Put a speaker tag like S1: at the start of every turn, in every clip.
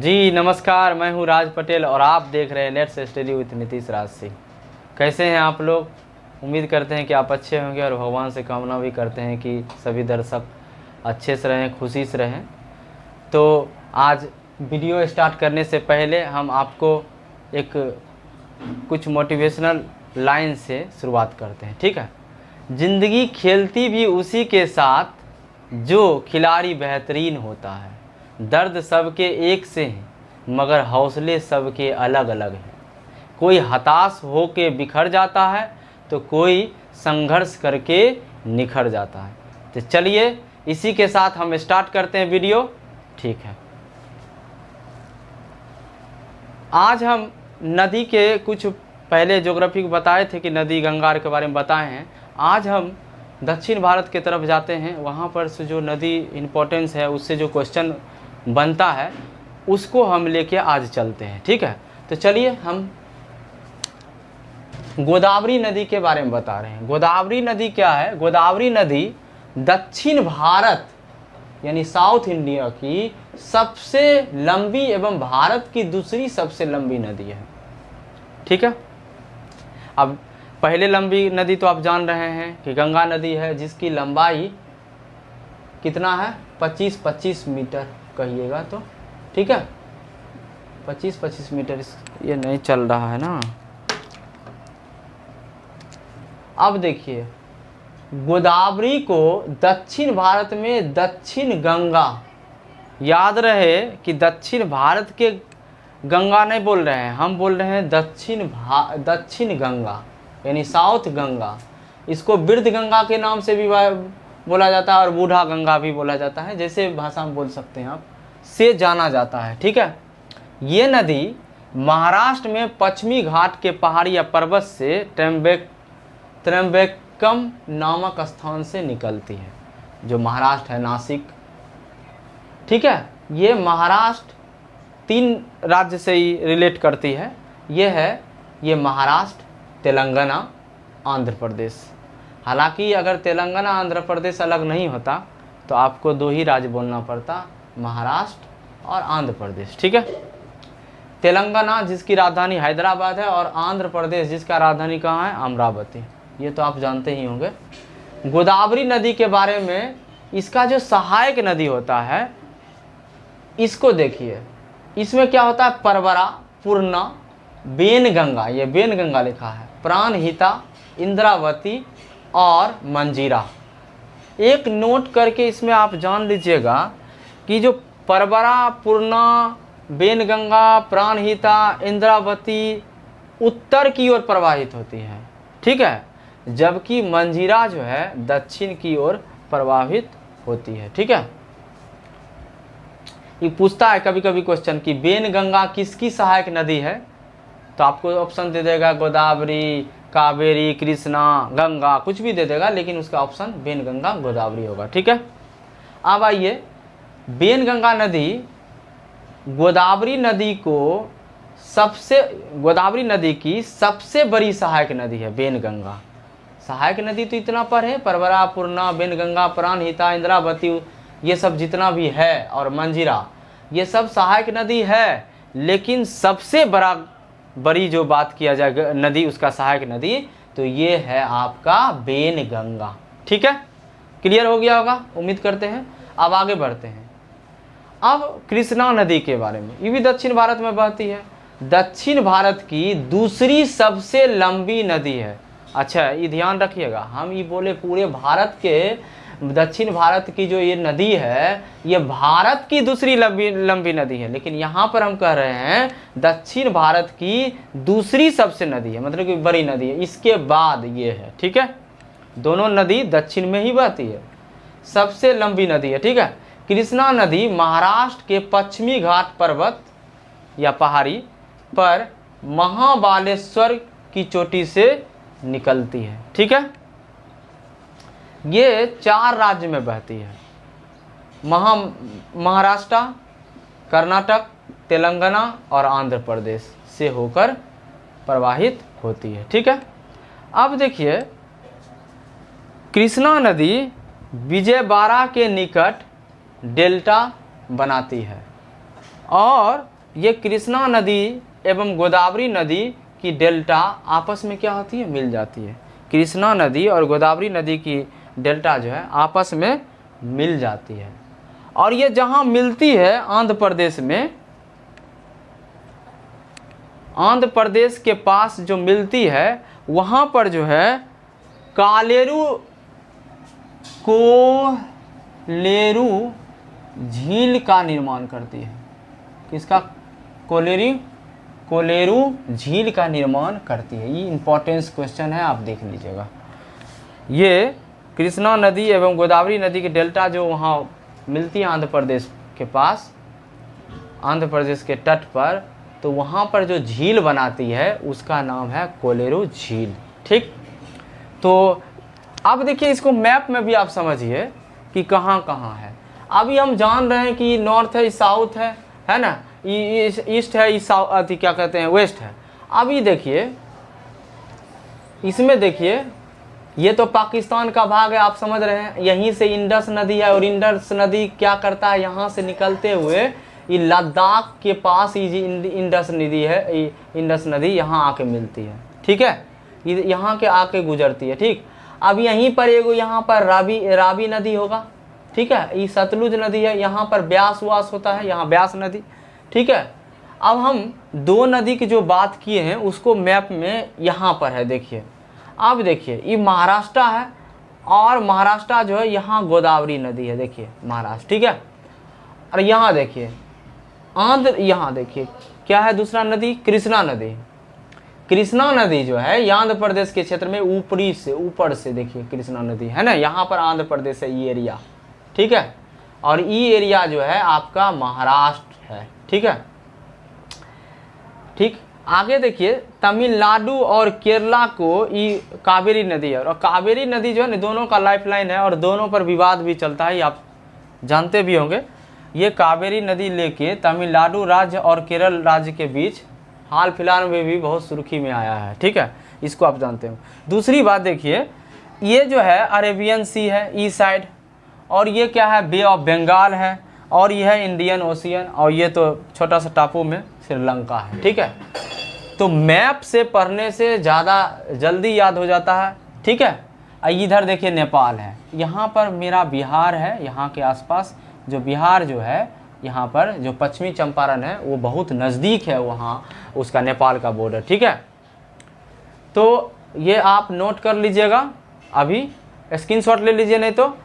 S1: जी नमस्कार, मैं हूं राज पटेल और आप देख रहे हैं let's study with Nitish Raj Singh. कैसे हैं आप लोग? उम्मीद करते हैं कि आप अच्छे होंगे और भगवान से कामना भी करते हैं कि सभी दर्शक अच्छे से रहें, खुशी से रहें। तो आज वीडियो स्टार्ट करने से पहले हम आपको एक कुछ मोटिवेशनल लाइन से शुरुआत करते हैं, ठीक है। ज़िंदगी खेलती भी उसी के साथ जो खिलाड़ी बेहतरीन होता है। दर्द सबके एक से हैं मगर हौसले सबके अलग अलग हैं। कोई हताश होके बिखर जाता है तो कोई संघर्ष करके निखर जाता है। तो चलिए इसी के साथ हम स्टार्ट करते हैं वीडियो, ठीक है। आज हम नदी के कुछ पहले ज्योग्राफी को बताए थे कि नदी गंगा के बारे में बताए हैं। आज हम दक्षिण भारत के तरफ जाते हैं, वहाँ पर से जो नदी इम्पोर्टेंस है उससे जो क्वेश्चन बनता है उसको हम लेके आज चलते हैं, ठीक है। तो चलिए हम गोदावरी नदी के बारे में बता रहे हैं। गोदावरी नदी क्या है? गोदावरी नदी दक्षिण भारत यानी साउथ इंडिया की सबसे लंबी एवं भारत की दूसरी सबसे लंबी नदी है, ठीक है। अब पहले लंबी नदी तो आप जान रहे हैं कि गंगा नदी है, जिसकी लंबाई कितना है? 25 मीटर कहिएगा तो, ठीक है। 25 मीटर। ये नहीं चल रहा है ना। अब देखिए, गोदावरी को दक्षिण भारत में दक्षिण गंगा, याद रहे कि दक्षिण भारत के गंगा नहीं बोल रहे हैं, हम बोल रहे हैं दक्षिण गंगा यानी साउथ गंगा। इसको वृद्ध गंगा के नाम से भी बोला जाता है और बूढ़ा गंगा भी बोला जाता है, जैसे भाषा में बोल सकते हैं आप, से जाना जाता है, ठीक है। ये नदी महाराष्ट्र में पश्चिमी घाट के पहाड़ी या पर्वत से त्र्यंबकम नामक स्थान से निकलती है, जो महाराष्ट्र है, नासिक, ठीक है। ये महाराष्ट्र 3 राज्य से ही रिलेट करती है। ये महाराष्ट्र, तेलंगाना, आंध्र प्रदेश। हालांकि अगर तेलंगाना आंध्र प्रदेश अलग नहीं होता तो आपको 2 ही राज्य बोलना पड़ता, महाराष्ट्र और आंध्र प्रदेश, ठीक है। तेलंगाना जिसकी राजधानी हैदराबाद है और आंध्र प्रदेश जिसका राजधानी कहाँ है? अमरावती। ये तो आप जानते ही होंगे। गोदावरी नदी के बारे में, इसका जो सहायक नदी होता है इसको देखिए, इसमें क्या होता है? परवरा, पूर्णा, बेनगंगा, ये बेनगंगा लिखा है, प्राणहिता, इंद्रावती और मंजीरा। एक नोट करके इसमें आप जान लीजिएगा कि जो परवरा, पूर्णा, बेनगंगा, प्राणहिता, इंद्रावती उत्तर की ओर प्रवाहित होती है, ठीक है, जबकि मंजीरा जो है दक्षिण की ओर प्रवाहित होती है, ठीक है। ये पूछता है कभी कभी क्वेश्चन कि बेनगंगा किसकी सहायक नदी है, तो आपको ऑप्शन दे देगा गोदावरी, कावेरी, कृष्णा, गंगा, कुछ भी दे देगा, लेकिन उसका ऑप्शन बेनगंगा गोदावरी होगा, ठीक है। अब आइए, बेनगंगा नदी गोदावरी नदी की सबसे बड़ी सहायक नदी है बेनगंगा। सहायक नदी तो इतना पर है, परवरा, पूर्णा, बेनगंगा, प्राणहिता, इंद्रावती, ये सब जितना भी है, और मंजीरा, ये सब सहायक नदी है। लेकिन सबसे बड़ी जो बात किया जाए नदी, उसका सहायक नदी, तो ये है आपका बेनगंगा, ठीक है। क्लियर हो गया होगा, उम्मीद करते हैं। अब आगे बढ़ते हैं। अब कृष्णा नदी के बारे में, ये भी दक्षिण भारत में बहती है, दक्षिण भारत की दूसरी सबसे लंबी नदी है। अच्छा, ये ध्यान रखिएगा, हम ये बोले पूरे भारत के दक्षिण भारत की जो ये नदी है, ये भारत की दूसरी लंबी नदी है, लेकिन यहाँ पर हम कह रहे हैं दक्षिण भारत की दूसरी सबसे नदी है, मतलब कि बड़ी नदी है, इसके बाद ये है, ठीक है। दोनों नदी दक्षिण में ही बहती है, सबसे लंबी नदी है, ठीक है। कृष्णा नदी महाराष्ट्र के पश्चिमी घाट पर्वत या पहाड़ी पर महाबालेश्वर की चोटी से निकलती है, ठीक है। ये 4 राज्य में बहती है, महाराष्ट्र, कर्नाटक, तेलंगाना और आंध्र प्रदेश से होकर प्रवाहित होती है, ठीक है। अब देखिए, कृष्णा नदी विजयवाड़ा के निकट डेल्टा बनाती है और ये कृष्णा नदी एवं गोदावरी नदी की डेल्टा आपस में क्या होती है, मिल जाती है। कृष्णा नदी और गोदावरी नदी की डेल्टा जो है आपस में मिल जाती है। और ये जहाँ मिलती है आंध्र प्रदेश में, आंध्र प्रदेश के पास जो मिलती है वहाँ पर जो है कोलेरू झील का निर्माण करती है। किसका? कोलेरू झील का निर्माण करती है। ये इंपॉर्टेंस क्वेश्चन है, आप देख लीजिएगा। ये कृष्णा नदी एवं गोदावरी नदी की डेल्टा जो वहाँ मिलती है आंध्र प्रदेश के पास, आंध्र प्रदेश के तट पर, तो वहाँ पर जो झील बनाती है उसका नाम है कोलेरू झील। ठीक, तो अब देखिए इसको मैप में भी आप समझिए कि कहाँ कहाँ है। अभी हम जान रहे हैं कि नॉर्थ है, साउथ है ना, ईस्ट है, साउथ क्या कहते हैं, वेस्ट है। अभी देखिए इसमें देखिए ये तो पाकिस्तान का भाग है, आप समझ रहे हैं। यहीं से इंडस नदी है और इंडस नदी क्या करता है, यहाँ से निकलते हुए ये लद्दाख के पास ही इंडस नदी है, इंडस नदी यहाँ आके मिलती है। ठीक है, ये यहाँ के आके गुजरती है। ठीक, अब यहीं पर एगो यहाँ पर रावी नदी होगा। ठीक है, ये सतलुज नदी है, यहाँ पर ब्यास वास होता है, यहाँ ब्यास नदी। ठीक है, अब हम दो नदी की जो बात किए हैं उसको मैप में यहाँ पर है, देखिए। अब देखिए ये महाराष्ट्र है और महाराष्ट्र जो है यहाँ गोदावरी नदी है, देखिए महाराष्ट्र। ठीक है, और यहाँ देखिए आंध्र, यहाँ देखिए क्या है दूसरा नदी, कृष्णा नदी। कृष्णा नदी जो है ये आंध्र प्रदेश के क्षेत्र में ऊपर से देखिए कृष्णा नदी है ना, यहाँ पर आंध्र प्रदेश है ये एरिया। ठीक है, और ये एरिया जो है आपका महाराष्ट्र है। ठीक है, ठीक, आगे देखिए तमिलनाडु और केरला को ये कावेरी नदी है, और कावेरी नदी जो है ना दोनों का लाइफलाइन है और दोनों पर विवाद भी चलता है, आप जानते भी होंगे। ये कावेरी नदी लेके तमिलनाडु राज्य और केरल राज्य के बीच हाल फिलहाल में भी बहुत सुर्खी में आया है। ठीक है, इसको आप जानते हो। दूसरी बात देखिए, ये जो है अरेबियन सी है ईस्ट साइड, और ये क्या है, बे ऑफ बंगाल है, और ये है इंडियन ओशियन, और ये तो छोटा सा टापू में श्रीलंका है। ठीक है, तो मैप से पढ़ने से ज़्यादा जल्दी याद हो जाता है। ठीक है, इधर देखिए नेपाल है, यहाँ पर मेरा बिहार है, यहाँ के आसपास जो बिहार जो है, यहाँ पर जो पश्चिमी चंपारण है वो बहुत नज़दीक है वहाँ उसका नेपाल का बॉर्डर। ठीक है, तो ये आप नोट कर लीजिएगा, अभी स्क्रीनशॉट ले लीजिए, नहीं तो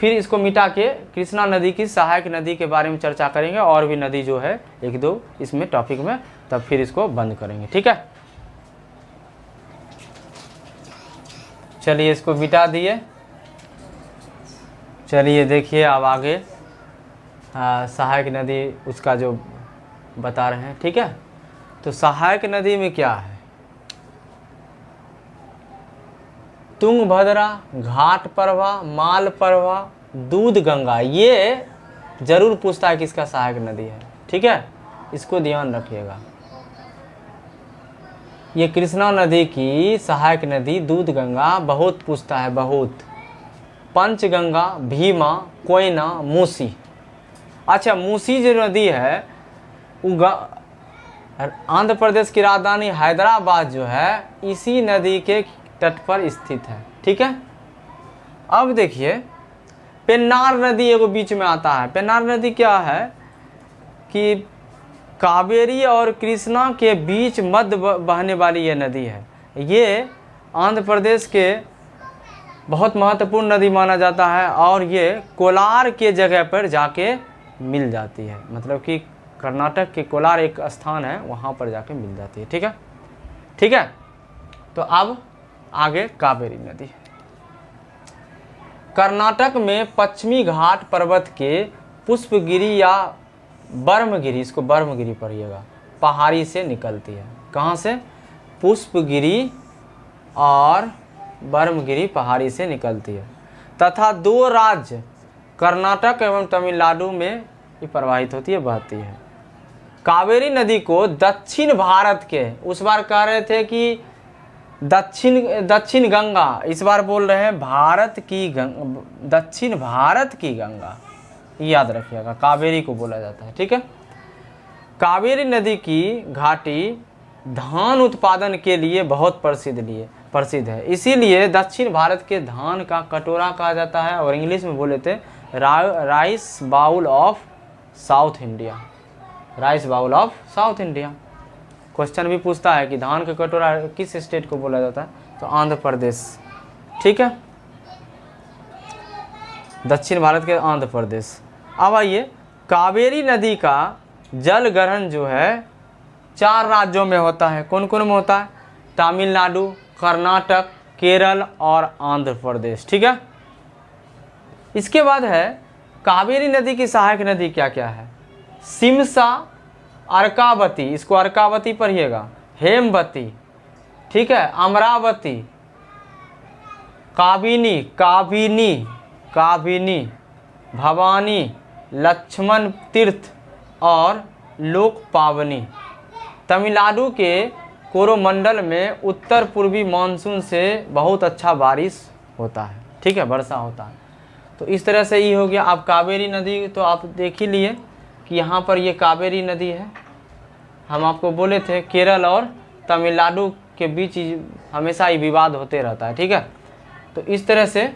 S1: फिर इसको मिटा के कृष्णा नदी की सहायक नदी के बारे में चर्चा करेंगे, और भी नदी जो है एक दो इसमें टॉपिक में, तब फिर इसको बंद करेंगे। ठीक है, चलिए इसको मिटा दिए। चलिए देखिए अब आगे सहायक नदी उसका जो बता रहे हैं। ठीक है, तो सहायक नदी में क्या है, तुंगभद्रा, घाटप्रभा, मालप्रभा, दूध गंगा। ये जरूर पूछता है किसका सहायक नदी है। ठीक है, इसको ध्यान रखिएगा। ये कृष्णा नदी की सहायक नदी दूध गंगा बहुत पूछता है, बहुत। पंचगंगा, भीमा, कोयना, मूसी। अच्छा, मूसी जो नदी है वो आंध्र प्रदेश की राजधानी हैदराबाद जो है इसी नदी के तट पर स्थित है। ठीक है, अब देखिए पेन्नार नदी एगो बीच में आता है। पेन्नार नदी क्या है कि कावेरी और कृष्णा के बीच मध्य बहने वाली ये नदी है। ये आंध्र प्रदेश के बहुत महत्वपूर्ण नदी माना जाता है, और ये कोलार के जगह पर जाके मिल जाती है, मतलब कि कर्नाटक के कोलार एक स्थान है वहाँ पर जाके मिल जाती है। ठीक है, ठीक है, तो अब आगे कावेरी नदी। कर्नाटक में पश्चिमी घाट पर्वत के पुष्पगिरी या बर्मगिरी, इसको बर्मगिरी पढ़िएगा, पहाड़ी से निकलती है। कहाँ से? पुष्पगिरी और बर्मगिरी पहाड़ी से निकलती है, तथा दो राज्य कर्नाटक एवं तमिलनाडु में ये प्रवाहित होती है, बहती है। कावेरी नदी को दक्षिण भारत के, उस बार कह रहे थे कि दक्षिण गंगा, इस बार बोल रहे हैं भारत की दक्षिण भारत की गंगा, याद रखिएगा, कावेरी को बोला जाता है। ठीक है, कावेरी नदी की घाटी धान उत्पादन के लिए बहुत प्रसिद्ध है, इसीलिए दक्षिण भारत के धान का कटोरा कहा जाता है, और इंग्लिश में बोले थे rice bowl of south India. Rice bowl of south India. Question भी पूछता है कि धान का कटोरा किस स्टेट को बोला जाता है, तो आंध्र प्रदेश। ठीक है, दक्षिण भारत के आंध्र प्रदेश। अब आइए, कावेरी नदी का जल ग्रहण जो है 4 राज्यों में होता है। कौन कौन में होता है? तमिलनाडु, कर्नाटक, केरल और आंध्र प्रदेश। ठीक है, इसके बाद है कावेरी नदी की सहायक नदी क्या क्या है? सिमसा, अर्कावती, इसको अर्कावती पढ़िएगा, हेमवती, ठीक है, अमरावती, काबिनी, भवानी, लक्ष्मण तीर्थ और लोक पावनी। तमिलनाडु के कोरोमंडल में उत्तर पूर्वी मानसून से बहुत अच्छा बारिश होता है। ठीक है, वर्षा होता है। तो इस तरह से ये हो गया। अब कावेरी नदी तो आप देख ही लिए कि यहाँ पर ये कावेरी नदी है। हम आपको बोले थे केरल और तमिलनाडु के बीच हमेशा ही विवाद होते रहता है। ठीक है, तो इस तरह से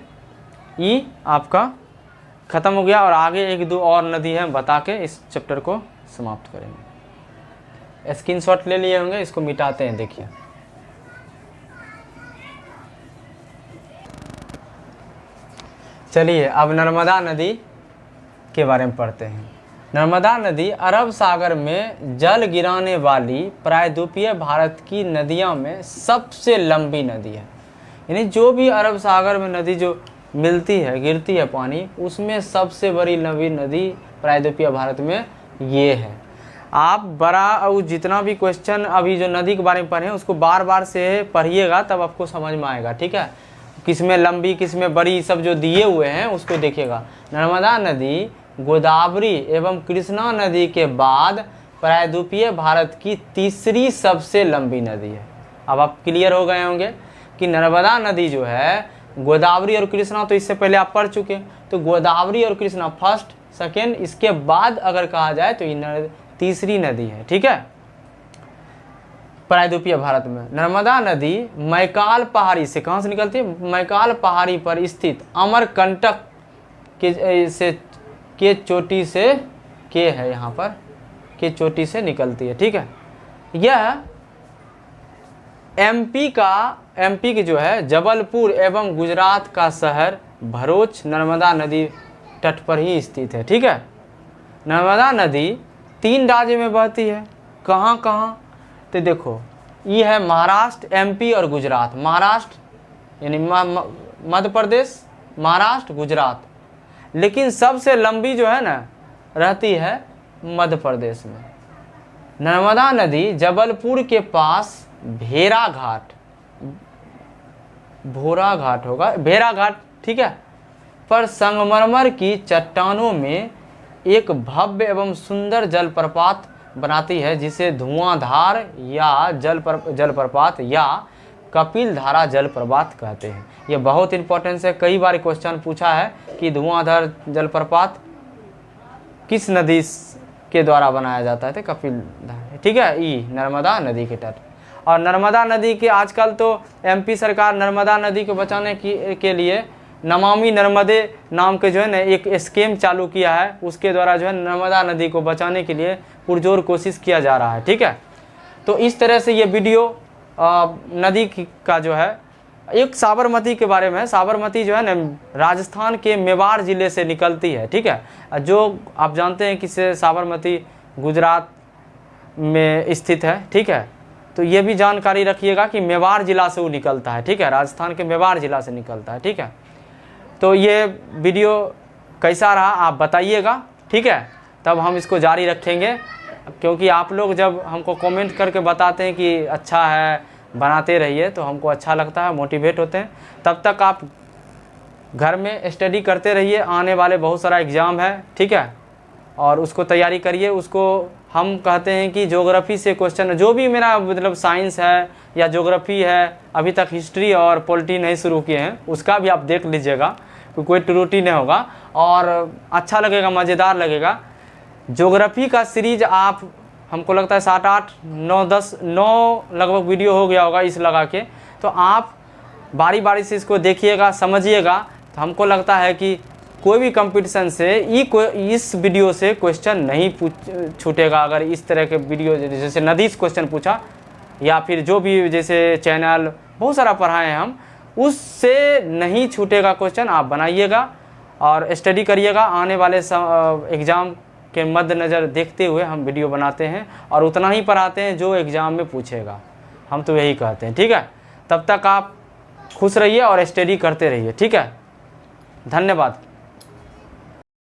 S1: ये आपका ख़त्म हो गया, और आगे 1-2 और नदी है बता के इस चैप्टर को समाप्त करेंगे। स्क्रीनशॉट ले लिए होंगे, इसको मिटाते हैं। देखिए, चलिए अब नर्मदा नदी के बारे में पढ़ते हैं। नर्मदा नदी अरब सागर में जल गिराने वाली प्रायद्वीपीय भारत की नदियों में सबसे लंबी नदी है। यानी जो भी अरब सागर में नदी जो मिलती है, गिरती है पानी, उसमें सबसे बड़ी लंबी नदी प्रायद्वीपीय भारत में ये है। आप बड़ा और जितना भी क्वेश्चन अभी जो नदी के बारे में पढ़े उसको बार बार से पढ़िएगा, तब आपको समझ में आएगा। ठीक है, किसमें लंबी किसमें बड़ी, सब जो दिए हुए हैं उसको देखिएगा। नर्मदा नदी गोदावरी एवं कृष्णा नदी के बाद प्रायद्वीपीय भारत की तीसरी सबसे लंबी नदी है। अब आप क्लियर हो गए होंगे कि नर्मदा नदी जो है, गोदावरी और कृष्णा तो इससे पहले आप पढ़ चुके, तो गोदावरी और कृष्णा फर्स्ट सेकेंड, इसके बाद अगर कहा जाए तो ये तीसरी नदी है। ठीक है, प्रायद्वीपीय भारत में नर्मदा नदी मैकाल पहाड़ी से, कहाँ से निकलती है? मैकाल पहाड़ी पर स्थित अमरकंटक के चोटी से, के है यहाँ पर, के चोटी से निकलती है। ठीक है, यह एमपी की जो है जबलपुर एवं गुजरात का शहर भरूच नर्मदा नदी तट पर ही स्थित है। ठीक है, नर्मदा नदी 3 राज्य में बहती है। कहाँ कहाँ? तो देखो, ये है महाराष्ट्र, एमपी और गुजरात। महाराष्ट्र यानी मध्य प्रदेश, महाराष्ट्र, गुजरात, लेकिन सबसे लंबी जो है ना रहती है मध्य प्रदेश में। नर्मदा नदी जबलपुर के पास भेड़ाघाट होगा, भेड़ाघाट, ठीक है, पर संगमरमर की चट्टानों में एक भव्य एवं सुंदर जलप्रपात बनाती है, जिसे धुआंधार या जलप्रपात या कपिल धारा जलप्रपात कहते हैं। ये बहुत इंपॉर्टेंट है, कई बार क्वेश्चन पूछा है कि धुआंधार जलप्रपात किस नदी के द्वारा बनाया जाता है, तो कपिल धारा। ठीक है, ई नर्मदा नदी के तट। और नर्मदा नदी के आजकल तो एमपी सरकार नर्मदा नदी को बचाने के लिए नमामि नर्मदे नाम के जो है ना एक स्कीम चालू किया है, उसके द्वारा जो है नर्मदा नदी को बचाने के लिए पुरजोर कोशिश किया जा रहा है। ठीक है, तो इस तरह से ये वीडियो नदी का जो है, एक साबरमती के बारे में है। साबरमती जो है ना राजस्थान के मेवाड़ ज़िले से निकलती है। ठीक है, जो आप जानते हैं कि साबरमती गुजरात में स्थित है। ठीक है, तो ये भी जानकारी रखिएगा कि मेवाड़ ज़िला से वो निकलता है। ठीक है, राजस्थान के मेवाड़ ज़िला से निकलता है। ठीक है, तो ये वीडियो कैसा रहा आप बताइएगा। ठीक है, तब हम इसको जारी रखेंगे, क्योंकि आप लोग जब हमको कमेंट करके बताते हैं कि अच्छा है, बनाते रहिए, तो हमको अच्छा लगता है, मोटिवेट होते हैं। तब तक आप घर में स्टडी करते रहिए, आने वाले बहुत सारा एग्ज़ाम है। ठीक है, और उसको तैयारी करिए। उसको हम कहते हैं कि ज्योग्राफी से क्वेश्चन, जो भी मेरा मतलब साइंस है या ज्योग्राफी है, अभी तक हिस्ट्री और पॉलिटी नहीं शुरू किए हैं, उसका भी आप देख लीजिएगा, कोई त्रुटि नहीं होगा और अच्छा लगेगा, मज़ेदार लगेगा। ज्योग्राफी का सीरीज आप हमको लगता है 7, 8, 9, 10, 9 लगभग वीडियो हो गया होगा इस लगा के। तो आप बारी बारी से इसको देखिएगा, समझिएगा। तो हमको लगता है कि कोई भी कंपटीशन से इस वीडियो से क्वेश्चन नहीं छूटेगा। अगर इस तरह के वीडियो जैसे नदीस क्वेश्चन पूछा, या फिर जो भी जैसे चैनल बहुत सारा पढ़ाए हैं हम, उससे नहीं छूटेगा क्वेश्चन। आप बनाइएगा और स्टडी करिएगा। आने वाले एग्ज़ाम के मद्देनज़र देखते हुए हम वीडियो बनाते हैं और उतना ही पढ़ाते हैं जो एग्ज़ाम में पूछेगा। हम तो यही कहते हैं, ठीक है। तब तक आप खुश रहिए और स्टडी करते रहिए, ठीक है। धन्यवाद।